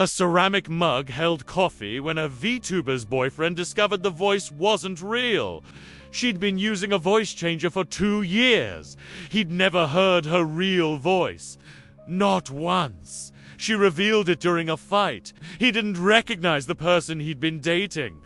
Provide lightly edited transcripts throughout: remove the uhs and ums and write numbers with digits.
A ceramic mug held coffee when a VTuber's boyfriend discovered the voice wasn't real. She'd been using a voice changer for 2 years. He'd never heard her real voice. Not once. She revealed it during a fight. He didn't recognize the person he'd been dating.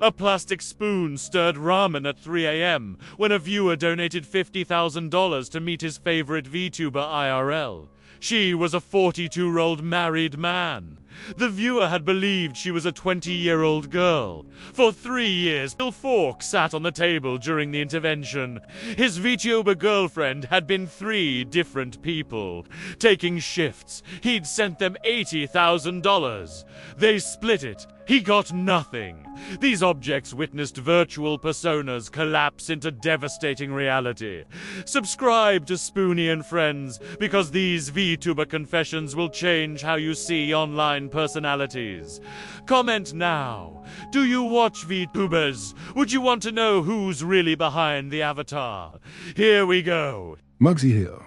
A plastic spoon stirred ramen at 3 a.m. when a viewer donated $50,000 to meet his favorite VTuber IRL. She was a 42-year-old married man. The viewer had believed she was a 20-year-old girl. For 3 years, a fork sat on the table during the intervention. His VTuber girlfriend had been 3 different people. Taking shifts, he'd sent them $80,000. They split it. He got nothing. These objects witnessed virtual personas collapse into devastating reality. Subscribe to Spoony and Friends, because these VTuber confessions will change how you see online personalities. Comment now. Do you watch VTubers? Would you want to know who's really behind the avatar? Here we go. Mugsy here.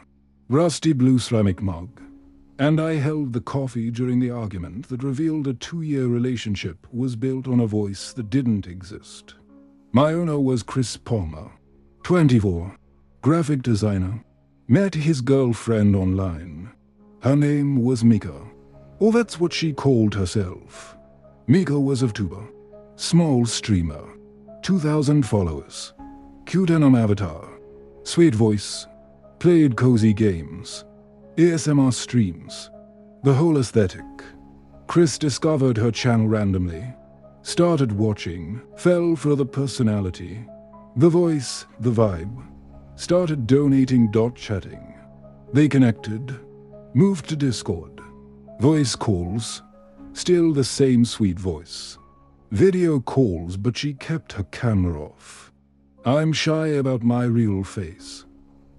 Rusty blue ceramic mug. And I held the coffee during the argument that revealed a 2-year relationship was built on a voice that didn't exist. My owner was Chris Palmer, 24, graphic designer. Met his girlfriend online. Her name was Mika. Or that's what she called herself. Mika was a VTuber, small streamer, 2,000 followers, cute denim avatar, sweet voice, played cozy games, ASMR streams, the whole aesthetic. Chris discovered her channel randomly, started watching, fell for the personality, the voice, the vibe, started donating, chatting. They connected, moved to Discord, voice calls, still the same sweet voice. Video calls, but she kept her camera off. I'm shy about my real face.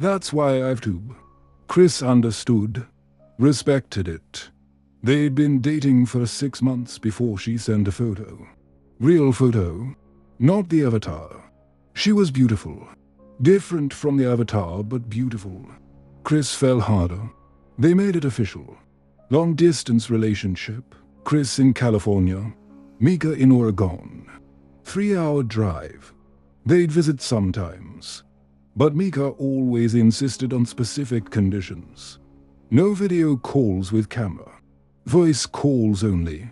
That's why I've VTube. Chris understood, respected it. They'd been dating for 6 months before she sent a photo. Real photo, not the avatar. She was beautiful. Different from the avatar, but beautiful. Chris fell harder. They made it official. Long-distance relationship. Chris in California, Mika in Oregon. 3-hour drive. They'd visit sometimes. But Mika always insisted on specific conditions. No video calls with camera. Voice calls only.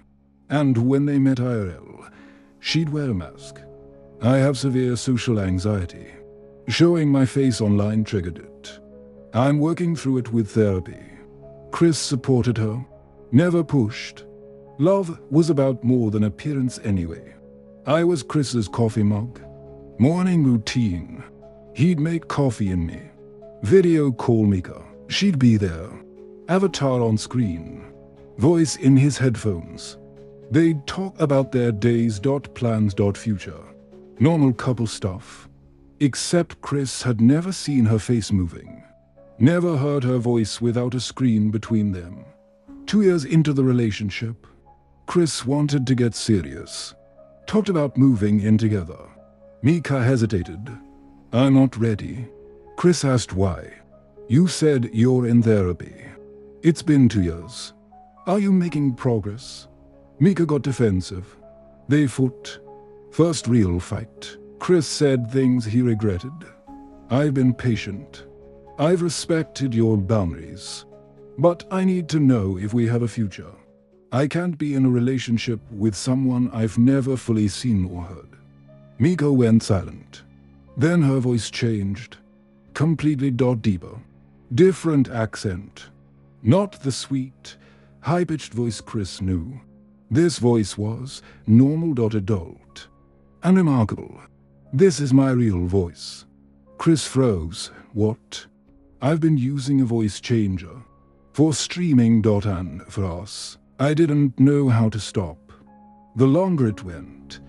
And when they met IRL, she'd wear a mask. I have severe social anxiety. Showing my face online triggered it. I'm working through it with therapy. Chris supported her, never pushed. Love was about more than appearance anyway. I was Chris's coffee mug. Morning routine. He'd make coffee in me. Video call Mika. She'd be there. Avatar on screen. Voice in his headphones. They'd talk about their days, plans, future. Normal couple stuff. Except Chris had never seen her face moving. Never heard her voice without a screen between them. 2 years into the relationship, Chris wanted to get serious. Talked about moving in together. Mika hesitated. I'm not ready. Chris asked why. You said you're in therapy. It's been 2 years. Are you making progress? Mika got defensive. They fought. First real fight. Chris said things he regretted. I've been patient. I've respected your boundaries. But I need to know if we have a future. I can't be in a relationship with someone I've never fully seen or heard. Mika went silent. Then her voice changed. Completely deeper. Different accent. Not the sweet, high-pitched voice Chris knew. This voice was normal adult. And remarkable. This is my real voice. Chris froze. What? I've been using a voice changer. For streaming and for us. I didn't know how to stop. The longer it went,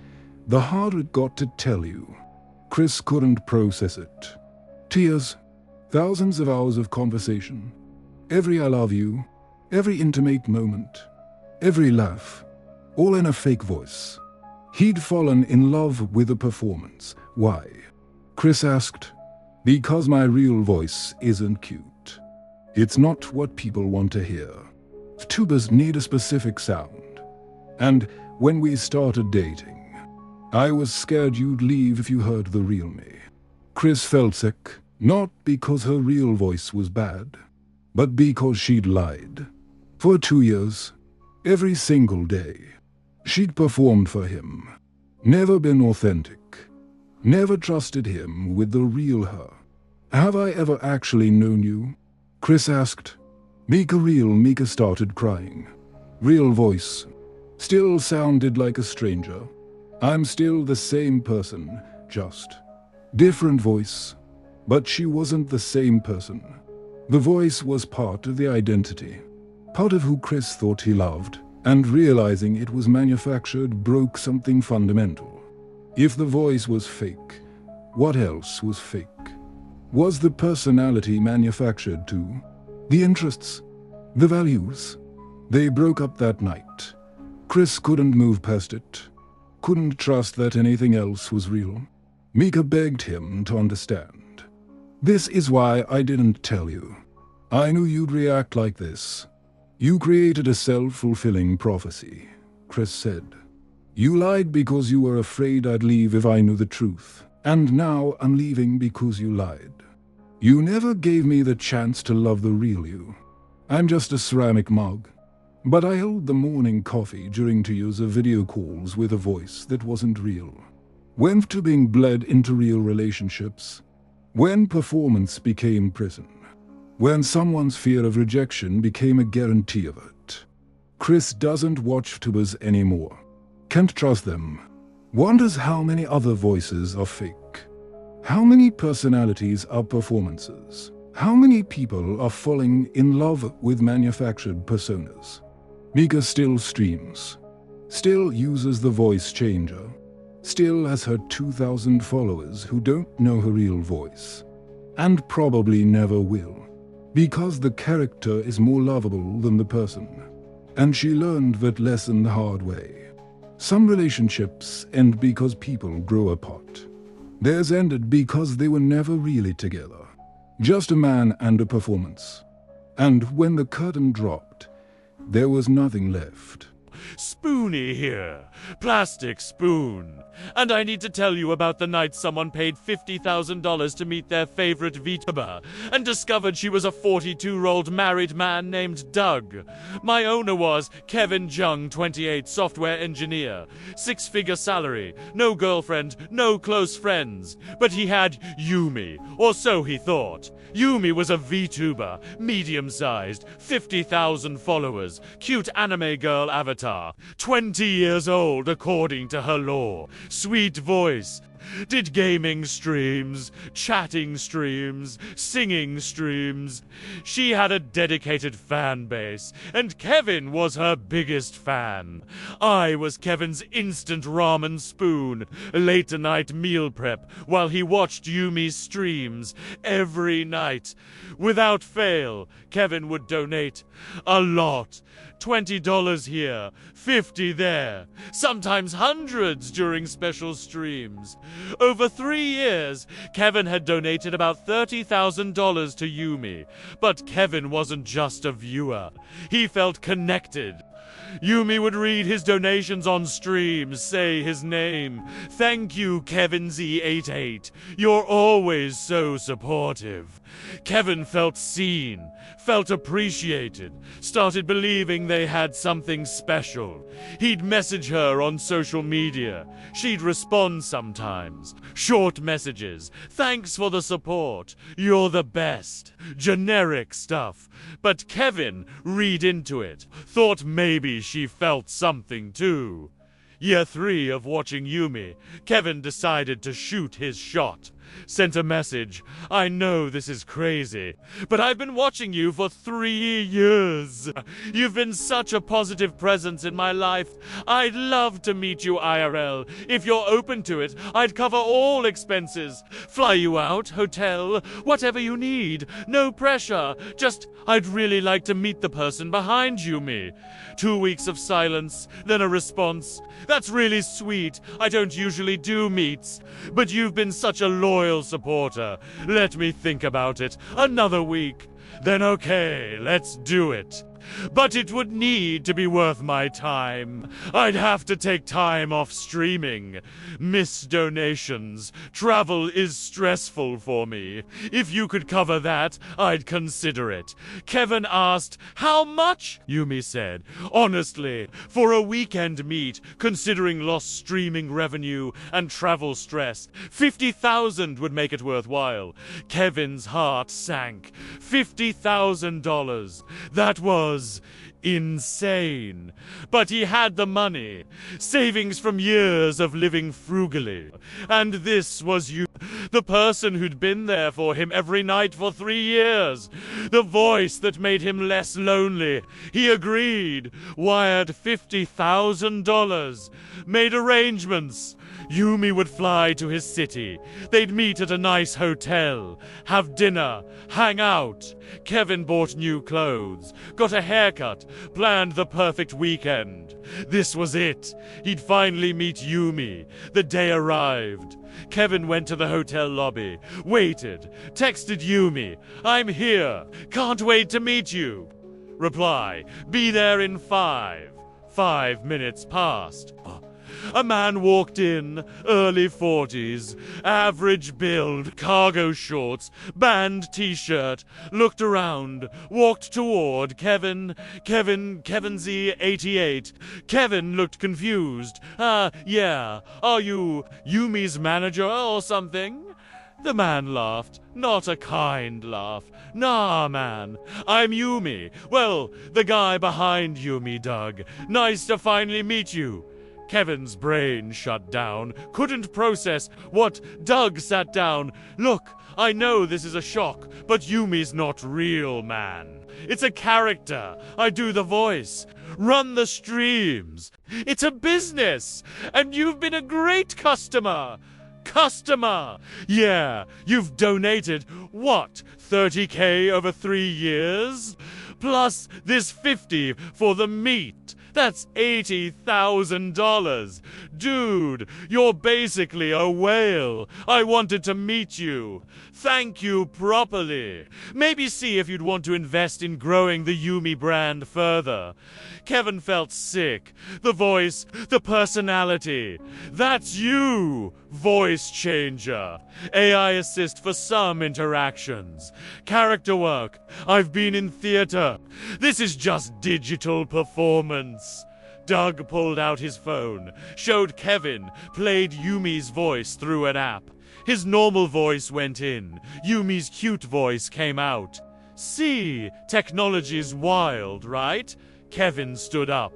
the harder it got to tell you. Chris couldn't process it. Tears, thousands of hours of conversation. Every I love you, every intimate moment, every laugh, all in a fake voice. He'd fallen in love with the performance. Why? Chris asked. Because my real voice isn't cute. It's not what people want to hear. VTubers need a specific sound. And when we started dating, I was scared you'd leave if you heard the real me. Chris felt sick, not because her real voice was bad, but because she'd lied. For 2 years, every single day, she'd performed for him, never been authentic, never trusted him with the real her. Have I ever actually known you? Chris asked. Mika started crying. Real voice. Still sounded like a stranger. I'm still the same person, just different voice. But she wasn't the same person. The voice was part of the identity, part of who Chris thought he loved, and realizing it was manufactured broke something fundamental. If the voice was fake, what else was fake? Was the personality manufactured too? The interests? The values? They broke up that night. Chris couldn't move past it. Couldn't trust that anything else was real. Mika begged him to understand. This is why I didn't tell you. I knew you'd react like this. You created a self-fulfilling prophecy, Chris said. You lied because you were afraid I'd leave if I knew the truth. And now I'm leaving because you lied. You never gave me the chance to love the real you. I'm just a ceramic mug. But I held the morning coffee during 2 years of video calls with a voice that wasn't real. Went to being bled into real relationships. When performance became prison. When someone's fear of rejection became a guarantee of it. Chris doesn't watch VTubers anymore. Can't trust them. Wonders how many other voices are fake. How many personalities are performances? How many people are falling in love with manufactured personas? Mika still streams. Still uses the voice changer. Still has her 2,000 followers who don't know her real voice. And probably never will. Because the character is more lovable than the person. And she learned that lesson the hard way. Some relationships end because people grow apart. Theirs ended because they were never really together. Just a man and a performance. And when the curtain dropped, there was nothing left. Spoony here. Plastic spoon. And I need to tell you about the night someone paid $50,000 to meet their favorite VTuber and discovered she was a 42-year-old married man named Doug. My owner was Kevin Jung, 28, software engineer. 6-figure salary, no girlfriend, no close friends. But he had Yumi, or so he thought. Yumi was a VTuber, medium-sized, 50,000 followers, cute anime girl avatar, 20 years old according to her lore, sweet voice, did gaming streams, chatting streams, singing streams. She had a dedicated fan base, and Kevin was her biggest fan. I was Kevin's instant ramen spoon, late-night meal prep, while he watched Yumi's streams every night. Without fail, Kevin would donate a lot. $20 here, $50 there, sometimes hundreds during special streams. Over 3 years, Kevin had donated about $30,000 to Yumi. But Kevin wasn't just a viewer. He felt connected. Yumi would read his donations on stream, say his name. Thank you, Kevin Z88. You're always so supportive. Kevin felt seen, felt appreciated, started believing they had something special. He'd message her on social media. She'd respond sometimes. Short messages. Thanks for the support. You're the best. Generic stuff. But Kevin read into it. Thought maybe she felt something too. Year 3 of watching Yumi, Kevin decided to shoot his shot. Sent a message. I know this is crazy, but I've been watching you for 3 years. You've been such a positive presence in my life. I'd love to meet you IRL. If you're open to it, I'd cover all expenses. Fly you out, hotel, whatever you need. No pressure. Just, I'd really like to meet the person behind Yumi. 2 weeks of silence, then a response. That's really sweet. I don't usually do meets, but you've been such a loyal supporter. Let me think about it. Another week. Then okay, let's do it. but it would need to be worth my time. I'd have to take time off streaming. Miss donations. Travel is stressful for me. If you could cover that, I'd consider it. Kevin asked, how much? Yumi said, honestly, for a weekend meet, considering lost streaming revenue and travel stress, 50,000 would make it worthwhile. Kevin's heart sank. $50,000. That was insane. But he had the money, savings from years of living frugally. And this was you, the person who'd been there for him every night for 3 years. The voice that made him less lonely. He agreed, wired $50,000, made arrangements. Yumi would fly to his city. They'd meet at a nice hotel, have dinner, hang out. Kevin bought new clothes, got a haircut, planned the perfect weekend. This was it. He'd finally meet Yumi. The day arrived. Kevin went to the hotel lobby, waited, texted Yumi, I'm here, can't wait to meet you. Reply, be there in 5. 5 minutes passed. A man walked in, early 40s, average build, cargo shorts, band t-shirt, looked around, walked toward Kevin Z 88. Kevin looked confused. Yeah, are you Yumi's manager or something? The man laughed, not a kind laugh. Nah, man, I'm Yumi. Well, the guy behind Yumi, Doug. Nice to finally meet you. Kevin's brain shut down, couldn't process what Doug sat down. Look, I know this is a shock, but Yumi's not real, man. It's a character. I do the voice, run the streams. It's a business, and you've been a great customer. Yeah, you've donated, what, 30K over 3 years? Plus this 50 for the meat. That's $80,000. Dude, you're basically a whale. I wanted to meet you. Thank you properly. Maybe see if you'd want to invest in growing the Yumi brand further. Kevin felt sick. The voice, the personality. That's you, voice changer. AI assist for some interactions. Character work. I've been in theater. This is just digital performance. Doug pulled out his phone, showed Kevin, played Yumi's voice through an app. His normal voice went in. Yumi's cute voice came out. See, technology's wild, right? Kevin stood up.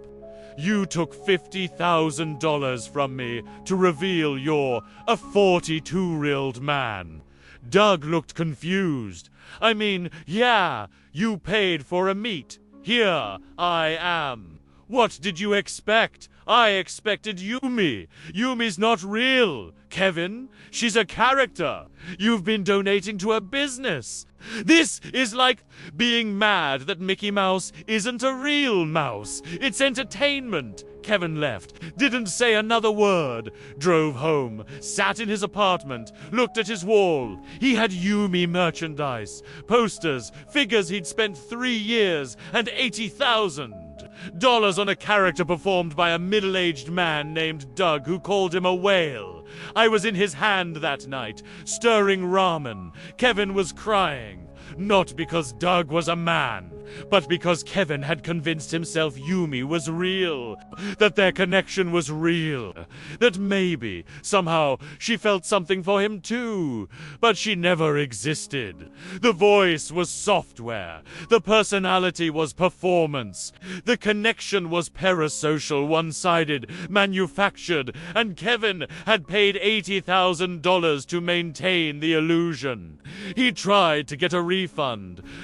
You took $50,000 from me to reveal you're a 42-year-old man. Doug looked confused. I mean, yeah, you paid for a meet. Here I am. What did you expect? I expected Yumi. Yumi's not real. Kevin, she's a character. You've been donating to a business. This is like being mad that Mickey Mouse isn't a real mouse. It's entertainment. Kevin left, didn't say another word, drove home, sat in his apartment, looked at his wall. He had Yumi merchandise, posters, figures he'd spent 3 years, and $80,000 on a character performed by a middle-aged man named Doug who called him a whale. I was in his hand that night, stirring ramen. Kevin was crying. Not because Doug was a man, but because Kevin had convinced himself Yumi was real, that their connection was real, that maybe, somehow, she felt something for him too, but she never existed. The voice was software, the personality was performance, the connection was parasocial, one-sided, manufactured, and Kevin had paid $80,000 to maintain the illusion. He tried to get a refund.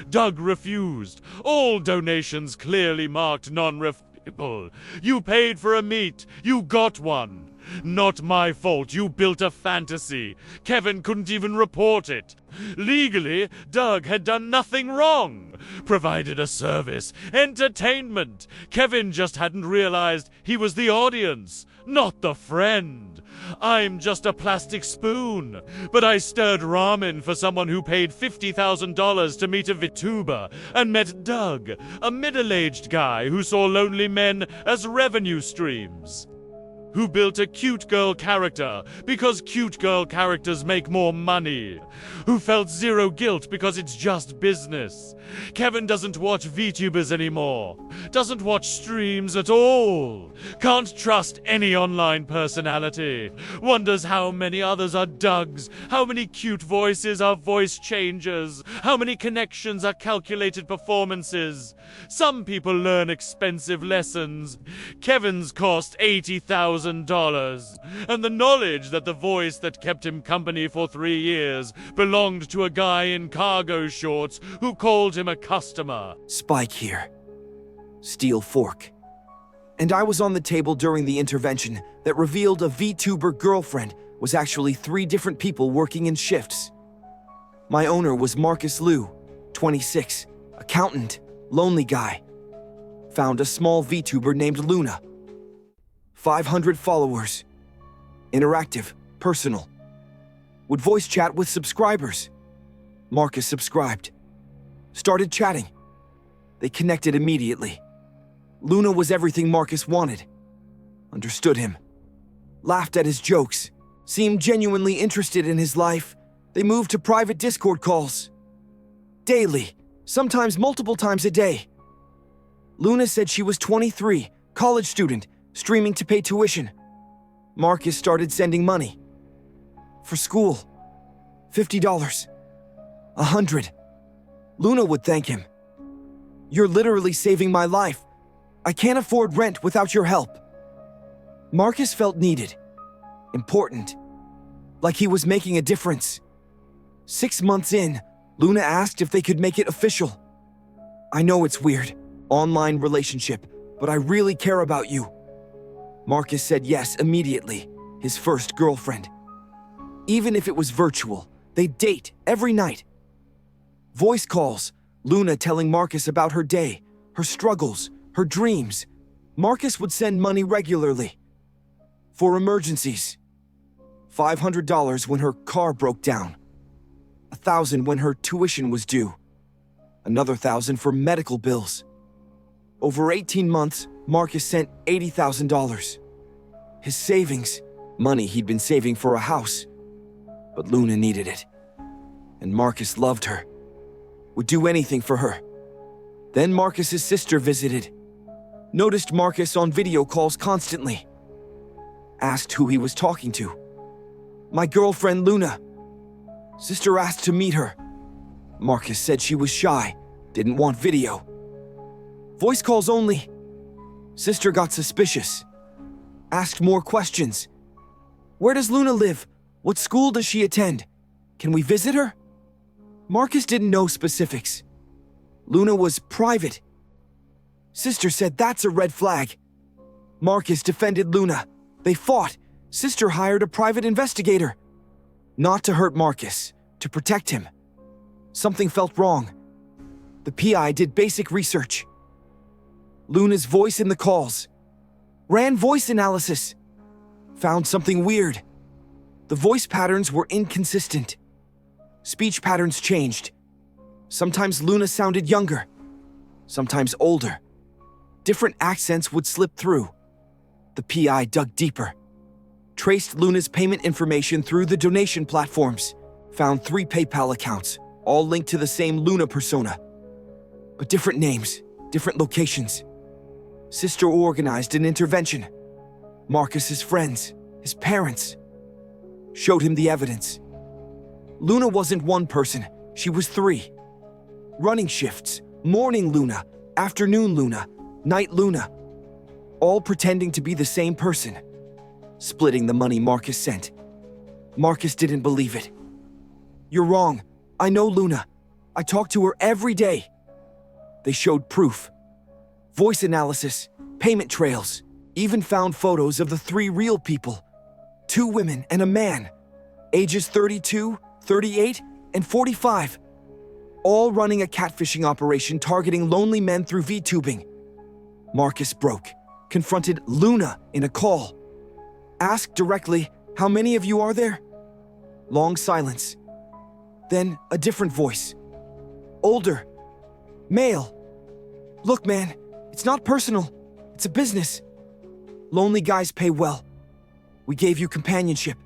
Doug refused. All donations clearly marked non-refundable. You paid for a meet. You got one. Not my fault you built a fantasy. Kevin couldn't even report it. Legally, Doug had done nothing wrong. Provided a service, entertainment. Kevin just hadn't realized he was the audience, not the friend. I'm just a plastic spoon, but I stirred ramen for someone who paid $50,000 to meet a VTuber and met Doug, a middle-aged guy who saw lonely men as revenue streams. Who built a cute girl character because cute girl characters make more money. Who felt zero guilt because it's just business. Kevin doesn't watch VTubers anymore. Doesn't watch streams at all. Can't trust any online personality. Wonders how many others are Dougs. How many cute voices are voice changers. How many connections are calculated performances. Some people learn expensive lessons. Kevin's cost $80,000. And the knowledge that the voice that kept him company for 3 years belonged to a guy in cargo shorts who called him a customer. Spike here. Steel fork. And I was on the table during the intervention that revealed a VTuber girlfriend was actually 3 different people working in shifts. My owner was Marcus Liu, 26, accountant, lonely guy. Found a small VTuber named Luna. 500 followers. Interactive, personal. Would voice chat with subscribers. Marcus subscribed. Started chatting. They connected immediately. Luna was everything Marcus wanted. Understood him. Laughed at his jokes. Seemed genuinely interested in his life. They moved to private Discord calls. Daily. Sometimes multiple times a day. Luna said she was 23, college student, streaming to pay tuition. Marcus started sending money. For school. $50. $100. Luna would thank him. You're literally saving my life. I can't afford rent without your help. Marcus felt needed. Important. Like he was making a difference. 6 months in, Luna asked if they could make it official. I know it's weird, online relationship, but I really care about you. Marcus said yes immediately, his first girlfriend. Even if it was virtual, they'd date every night. Voice calls, Luna telling Marcus about her day, her struggles, her dreams. Marcus would send money regularly. For emergencies. $500 when her car broke down. $1,000 when her tuition was due. Another $1,000 for medical bills. Over 18 months, Marcus sent $80,000. His savings, money he'd been saving for a house. But Luna needed it. And Marcus loved her. Would do anything for her. Then Marcus's sister visited. Noticed Marcus on video calls constantly. Asked who he was talking to. My girlfriend Luna. Sister asked to meet her. Marcus said she was shy, didn't want video. Voice calls only. Sister got suspicious. Asked more questions. Where does Luna live? What school does she attend? Can we visit her? Marcus didn't know specifics. Luna was private. Sister said that's a red flag. Marcus defended Luna. They fought. Sister hired a private investigator. Not to hurt Marcus, to protect him. Something felt wrong. The PI did basic research. Luna's voice in the calls. Ran voice analysis. Found something weird. The voice patterns were inconsistent. Speech patterns changed. Sometimes Luna sounded younger. Sometimes older. Different accents would slip through. The PI dug deeper. Traced Luna's payment information through the donation platforms. Found 3 PayPal accounts, all linked to the same Luna persona. But different names, different locations. Sister organized an intervention. Marcus's friends, his parents, showed him the evidence. Luna wasn't one person, she was 3. Running shifts, morning Luna, afternoon Luna, night Luna. All pretending to be the same person. Splitting the money Marcus sent. Marcus didn't believe it. You're wrong. I know Luna. I talk to her every day. They showed proof. Voice analysis, payment trails, even found photos of the 3 real people, 2 women and a man, ages 32, 38, and 45, all running a catfishing operation targeting lonely men through VTubing. Marcus broke, confronted Luna in a call. Asked directly, "How many of you are there?" Long silence. Then a different voice. Older. Male. "Look, man, it's not personal. It's a business. Lonely guys pay well. We gave you companionship.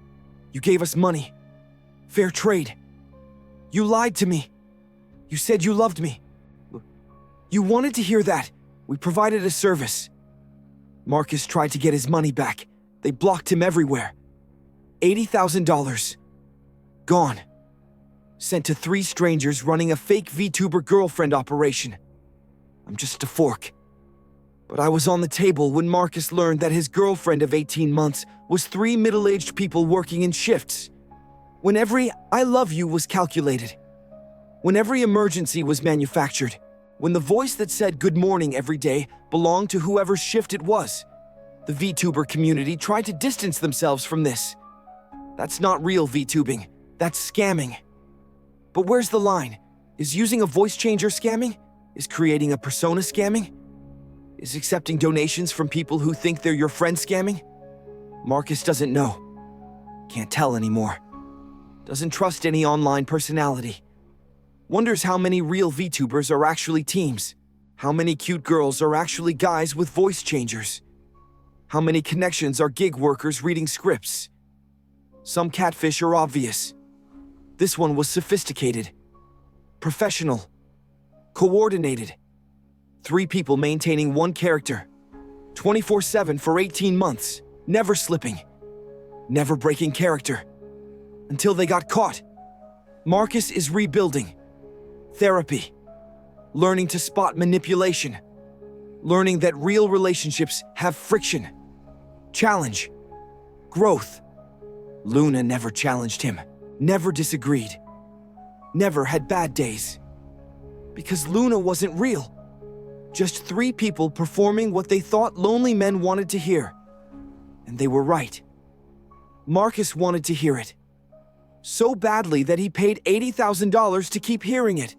You gave us money. Fair trade. You lied to me. You said you loved me. You wanted to hear that. We provided a service." Marcus tried to get his money back. They blocked him everywhere. $80,000. Gone. Sent to 3 strangers running a fake VTuber girlfriend operation. I'm just a fork. But I was on the table when Marcus learned that his girlfriend of 18 months was 3 middle-aged people working in shifts. When every "I love you" was calculated. When every emergency was manufactured. When the voice that said good morning every day belonged to whoever's shift it was. The VTuber community tried to distance themselves from this. That's not real VTubing. That's scamming. But where's the line? Is using a voice changer scamming? Is creating a persona scamming? Is accepting donations from people who think they're your friend scamming? Marcus doesn't know. Can't tell anymore. Doesn't trust any online personality. Wonders how many real VTubers are actually teams. How many cute girls are actually guys with voice changers. How many connections are gig workers reading scripts. Some catfish are obvious. This one was sophisticated. Professional. Coordinated. 3 people maintaining one character. 24/7 for 18 months. Never slipping. Never breaking character. Until they got caught. Marcus is rebuilding. Therapy. Learning to spot manipulation. Learning that real relationships have friction. Challenge. Growth. Luna never challenged him. Never disagreed. Never had bad days. Because Luna wasn't real. Just 3 people performing what they thought lonely men wanted to hear. And they were right. Marcus wanted to hear it. So badly that he paid $80,000 to keep hearing it.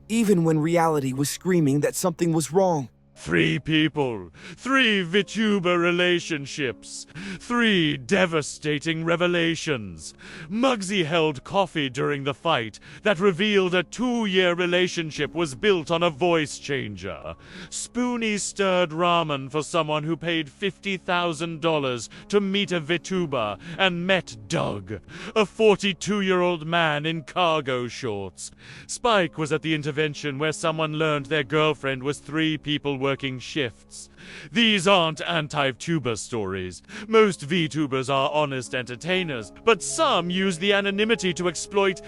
Even when reality was screaming that something was wrong. 3 people, 3 VTuber relationships, 3 devastating revelations. Muggsy held coffee during the fight that revealed a 2-year relationship was built on a voice changer. Spoony stirred ramen for someone who paid $50,000 to meet a VTuber and met Doug, a 42-year-old man in cargo shorts. Spike was at the intervention where someone learned their girlfriend was 3 people working shifts. These aren't anti-VTuber stories. Most VTubers are honest entertainers, but some use the anonymity to exploit,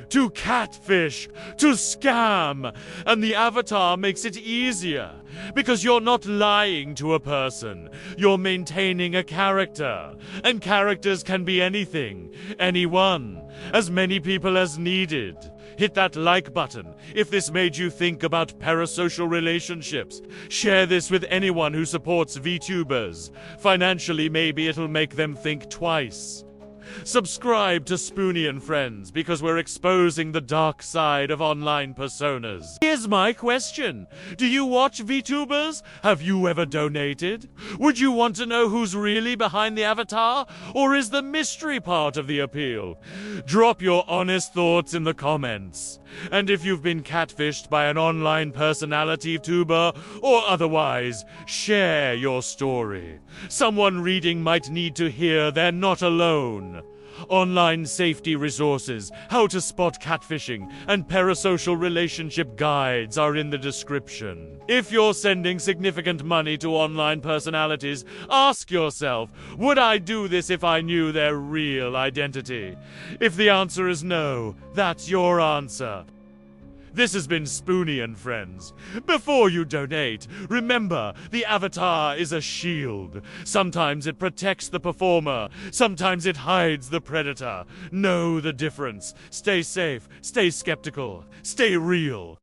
to catfish, to scam, and the avatar makes it easier. Because you're not lying to a person, you're maintaining a character. And characters can be anything, anyone, as many people as needed. Hit that like button if this made you think about parasocial relationships. Share this with anyone who supports VTubers. Financially, maybe it'll make them think twice. Subscribe to Spoony and Friends because we're exposing the dark side of online personas. Here's my question. Do you watch VTubers? Have you ever donated? Would you want to know who's really behind the avatar? Or is the mystery part of the appeal? Drop your honest thoughts in the comments. And if you've been catfished by an online personality VTuber or otherwise, share your story. Someone reading might need to hear they're not alone. Online safety resources, how to spot catfishing, and parasocial relationship guides are in the description. If you're sending significant money to online personalities, ask yourself, would I do this if I knew their real identity? If the answer is no, that's your answer. This has been Spoony and Friends. Before you donate, remember, the avatar is a shield. Sometimes it protects the performer, sometimes it hides the predator. Know the difference. Stay safe, stay skeptical, stay real.